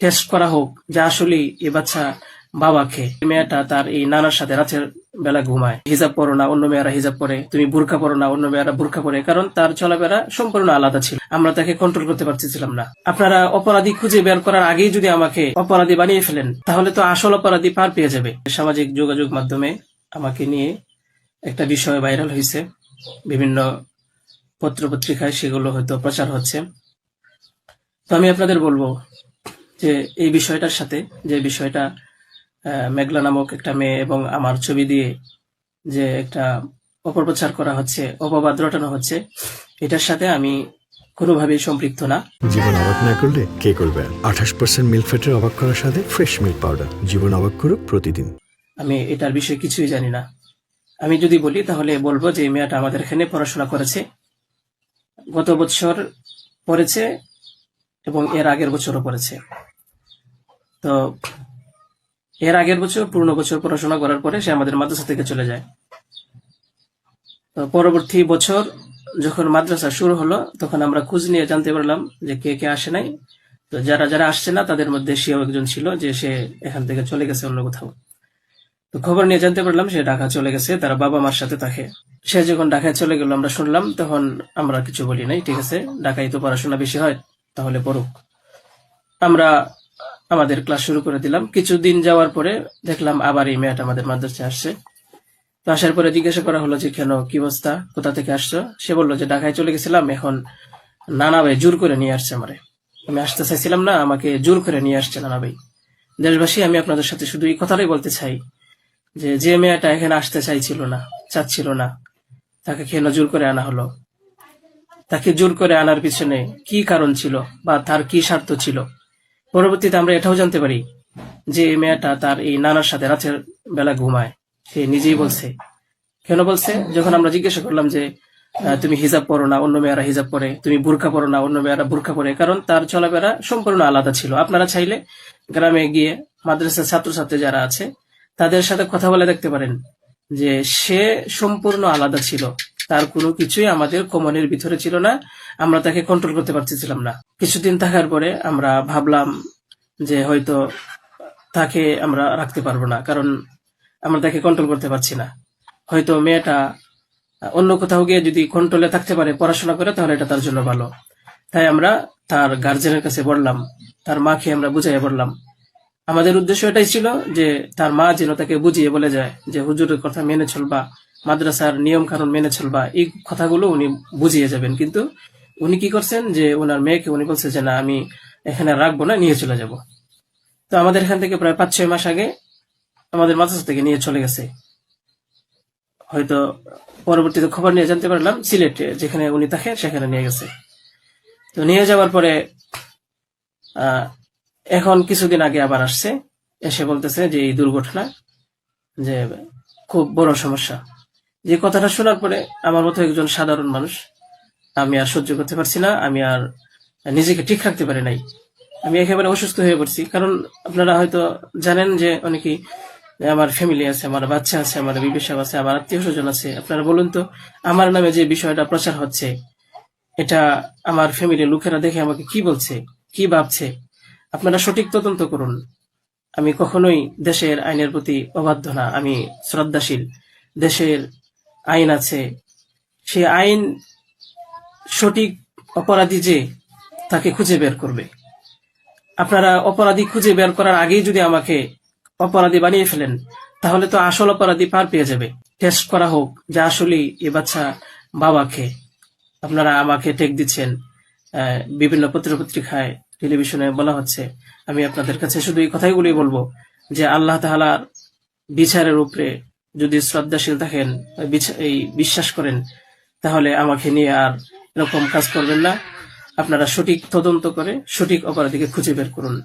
Test করা হোক যে আসলে এ বাচ্চা বাবাকে। মেয়েটা তার এই নানার সাথে রাতের বেলা ঘুমায়, হিজাব পরো না, অন্য মেয়েরা হিজাব পরে, তুমি বুরকা পরো না, অন্য মেয়েরা বুরকা পরে, কারণ তার চলাফেরা সম্পূর্ণ আলাদা ছিল। আমরা তাকে কন্ট্রোল করতে পারতেছিলাম না। আপনারা অপরাধী খুঁজে বের করার আগেই যদি আমাকে অপরাধী বানিয়ে ফেলেন, তাহলে তো আসল অপরাধী পার পেয়ে যাবে। সামাজিক যোগাযোগ মাধ্যমে আমাকে নিয়ে একটা বিষয় ভাইরাল হয়েছে, বিভিন্ন পত্র পত্রিকায় সেগুলো হয়তো প্রচার হচ্ছে। তো আমি আপনাদের বলবো যে এই বিষয়টার সাথে, যে বিষয়টা মেঘলা নামক একটা মেয়ে এবং আমার ছবি দিয়ে যে একটা অপপ্রচার করা হচ্ছে, অপবাদ রটানো হচ্ছে, এটার সাথে আমি কোনোভাবেই সম্পৃক্ত না। জীবন অবাক না করলে কে করবে? 28% মিল্ক ফ্যাটের অবাক করার সাথে ফ্রেশ মিল্ক পাউডার। জীবন অবাক করুক প্রতিদিন। আমি এটার বিষয়ে কিছুই জানি না। আমি যদি বলি তাহলে বলবো যে এই মেয়েটা আমাদের এখানে পড়াশোনা করেছে, গত বছর পড়েছে এবং এর আগের বছরও পড়েছে। তো এর আগের বছর পূর্ণ বছর পড়াশোনা করার পরে সে আমাদের মাদ্রাসা থেকে চলে যায়। তো পরবর্তী বছর যখন মাদ্রাসা শুরু হলো, তখন আমরা খোঁজ নিয়ে জানতে পারলাম যে কে কে আসে নাই। তো যারা যারা আসছে না তাদের মধ্যে সেও একজন ছিল, যে সে এখান থেকে চলে গেছে অন্য কোথাও। তো খবর নিয়ে জানতে পারলাম সে ঢাকা চলে গেছে, তার বাবা মার সাথে থাকে। সে যখন ঢাকায় চলে গেল আমরা শুনলাম, তখন আমরা কিছু বলি নাই, ঠিক আছে, ঢাকায় তো পড়াশোনা বেশি হয়, তাহলে পড়ুক। আমরা আমাদের ক্লাস শুরু করে দিলাম। কিছুদিন যাওয়ার পরে দেখলাম আবার এই মেয়েটা আমাদের মাদ্রাসায় আসছে। তো আসার পরে জিজ্ঞাসা করা হলো যে কেন, কি অবস্থা, কোথা থেকে আসছো? সে বললো যে ঢাকায় চলে গেছিলাম, এখন নানা ভাই জোর করে নিয়ে আসছে আমারে। আমি আসতে চাইছিলাম না, আমাকে জোর করে নিয়ে আসছে নানা ভাই। দেশবাসী, আমি আপনাদের সাথে শুধু এই কথাটাই বলতে চাই যে যে মেয়েটা এখানে আসতে চাচ্ছিল না, তাকে কেন জোর করে আনা হলো? তাকে জোর করে আনার পিছনে কি কারণ ছিল বা তার কি স্বার্থ ছিল? পরবর্তীতে আমরা এটাও জানতে পারি যে এই মেয়েটা তার এই নানার সাথে রাতের বেলা ঘুমায়। সে নিজেই বলছে। কেন বলছে? যখন আমরা জিজ্ঞাসা করলাম যে তুমি হিজাব পরো না, অন্য মেয়েরা হিজাব পরে, তুমি বুরকা পরো না, অন্য মেয়েরা বুরকা পরে, কারণ তার চলাফেরা সম্পূর্ণ আলাদা ছিল। আপনারা চাইলে গ্রামে গিয়ে মাদ্রাসার ছাত্রছাত্রী যারা আছে তাদের সাথে কথা বলে দেখতে পারেন যে সে সম্পূর্ণ আলাদা ছিল। তার কোনো কিছুই আমাদের কমনের ভিতরে ছিল না, আমরা তাকে কন্ট্রোল করতে পারতেছিলাম না। কিছুদিন থাকার পরে আমরা ভাবলাম যে হয়তো তাকে আমরা রাখতে পারবো না, কারণ আমরা তাকে কন্ট্রোল করতে পারছি না। হয়তো মেয়েটা অন্য কোথাও গিয়ে যদি কন্ট্রোলে থাকতে পারে, পড়াশোনা করে, তাহলে এটা তার জন্য ভালো। তাই আমরা তার গার্জেনের কাছে বললাম, তার মাকে আমরা বুঝাইয়া বললাম। আমাদের উদ্দেশ্য এটাই ছিল যে তার মা যেন তাকে বুঝিয়ে বলে যায় যে হুজুরের কথা মেনে চলবা, মাদ্রাসার নিয়ম কানুন মেনে চলবা, এই কথাগুলো উনি বুঝিয়ে যাবেন। কিন্তু উনি কি করছেন যে ওনার মেয়েকে উনি বলছে যে না, আমি এখানে রাখবো না, নিয়ে চলে যাব। তো আমাদের এখান থেকে প্রায় 5-6 মাস আগে আমাদের মাদ্রাসা থেকে নিয়ে চলে গেছে। হয়তো পরবর্তীতে খবর নিয়ে জানতে পারলাম সিলেটে যেখানে উনি থাকে সেখানে নিয়ে গেছে। তো নিয়ে যাওয়ার পরে এখন কিছুদিন আগে আবার আসছে, এসে বলতেছে যে এই দুর্ঘটনা, যে খুব বড় সমস্যা। যে কথাটা শোনার পরে আমার মতো একজন সাধারণ মানুষ, আমি আর সহ্য করতে পারছি না, আমি আর নিজেকে ঠিক রাখতে পারি নাই। আমি একেবারে অসুস্থ হয়ে পড়ছি। কারণ আপনারা হয়তো জানেন যে অনেকেই, আমার ফ্যামিলি আছে, আমার বাচ্চা আছে, আমার বিবি সাহেব আছে, আমার আত্মীয় স্বজন আছে। আপনারা বলুন তো, আমার নামে যে বিষয়টা প্রচার হচ্ছে, এটা আমার ফ্যামিলির লোকেরা দেখে আমাকে কি বলছে, কি ভাবছে? আপনারা সঠিক তদন্ত করুন। আমি কখনোই দেশের আইনের প্রতি অবাধ্য না, আমি শ্রদ্ধাশীল। দেশের আইন আছে, সে আইন সঠিক অপরাধী যে তাকে খুঁজে বের করবে। আপনারা অপরাধী খুঁজে বের করার আগেই যদি আমাকে অপরাধী বানিয়ে ফেলেন, তাহলে তো আসল অপরাধী পার পেয়ে যাবে। টেস্ট করা হোক যে আসলে এ বাচ্চা বাবাকে। আপনারা আমাকে টেক দিচ্ছেন, বিভিন্ন পত্রপত্রিকায়, টেলিভিশনে বলা হচ্ছে। আমি আপনাদের কাছে শুধু এই কথাইগুলোই বলবো যে আল্লাহ তাআলার বিচারের উপরে যদি শ্রদ্ধাশীল থাকেন, এই বিশ্বাস করেন, তাহলে আমাকে নিয়ে আর এরকম কাজ করবেন না। আপনারা সঠিক তদন্ত করে সঠিক অপরাধীকে খুঁজে বের করুন।